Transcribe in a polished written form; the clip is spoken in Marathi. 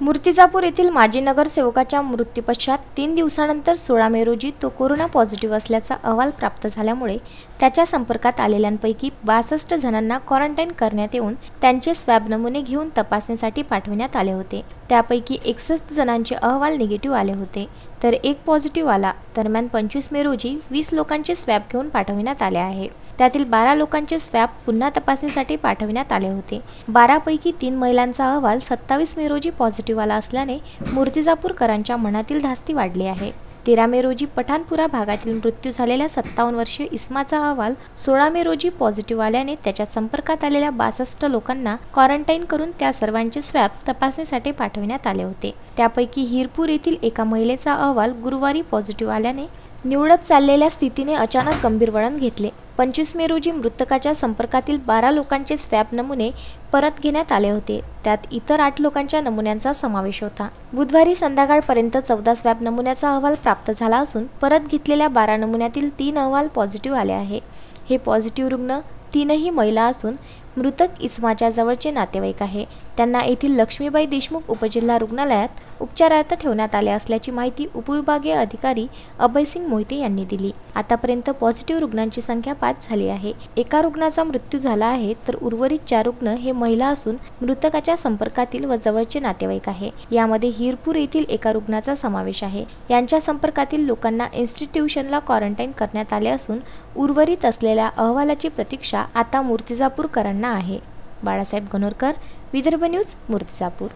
मूर्तिजापूर येथील माजी नगरसेवकाच्या मृत्यूपश्चात 3 दिवसानंतर 16 मे रोजी तो कोरोना पॉझिटिव्ह असल्याचा अहवाल प्राप्त झाल्यामुळे त्याच्या संपर्कात आलेल्यांपैकी 62 जणांना क्वारंटाईन करण्यात येऊन त्यांचे स्वॅब नमुने घेऊन तपासणीसाठी पाठविण्यात आले होते। त्यापैकी 61 जणांचे अहवाल निगेटिव्ह आले होते, तर एक पॉझिटिव्ह आला। दरम्यान 25 मे रोजी 20 लोकांचे स्वॅब घेऊन पाठविण्यात आले आहे। त्यातील 12 लोकांचे स्वॅब पुन्हा तपासणीसाठी पाठविण्यात आले होते। 12 पैकी 3 महिलांचा अहवाल 27 मे रोजी पॉझिटिव्ह आला असल्याने मूर्तिजापूरकरांच्या मनातील धास्ती वाढली आहे। 13 मे रोजी पठाणपुरा भागातील मृत्यू झालेल्या 57 वर्षीय इस्माचा अहवाल 16 मे रोजी पॉझिटिव्ह आल्याने त्याच्या संपर्कात आलेल्या 62 लोकांना क्वारंटाईन करून त्या सर्वांचे स्वॅब तपासणीसाठी पाठविण्यात आले होते। त्यापैकी हिरपूर येथील एका महिलेचा अहवाल गुरुवारी पॉझिटिव्ह आल्याने निवडत चाललेल्या स्थितीने अचानक गंभीर वळण घेतले। 25 मे रोजी मृतकाच्या संपर्कातील 12 लोकांचे स्वॅब नमुने परत घेण्यात आले होते, त्यात इतर 8 लोकांच्या नमुन्यांचा समावेश होता। बुधवारी संध्याकाळपर्यंत 14 स्वॅब नमुन्याचा अहवाल प्राप्त झाला असून परत घेतलेल्या 12 नमुन्यातील 3 अहवाल पॉझिटिव्ह आले आहे। हे पॉझिटिव्ह रुग्ण 3ही महिला असून मृतक इस्माच्या जवळचे नातेवाईक आहे। त्यांना येथील लक्ष्मीबाई देशमुख उपजिल्हा रुग्णालयात उपचारार्थ ठेवण्यात आले असल्याची माहिती उपविभागीय अधिकारी अभयसिंग मोहिते यांनी दिली। आतापर्यंत पॉझिटिव्ह रुग्णांची संख्या 5 झाली आहे। एका रुग्णाचा मृत्यू झाला आहे, तर उर्वरित 4 रुग्ण हे महिला असून मृतकाच्या संपर्कातील व जवळचे नातेवाईक आहे। यामध्ये हिरपूर येथील एका रुग्णाचा समावेश आहे। यांच्या संपर्कातील लोकांना इन्स्टिट्यूशनला क्वारंटाईन करण्यात आले असून उर्वरित असलेल्या अहवालाची प्रतीक्षा आता मूर्तिजापूरकरांना आहे। बाळासाहेब गणोरकर, विदर्भ न्यूज, मूर्तिजापूर।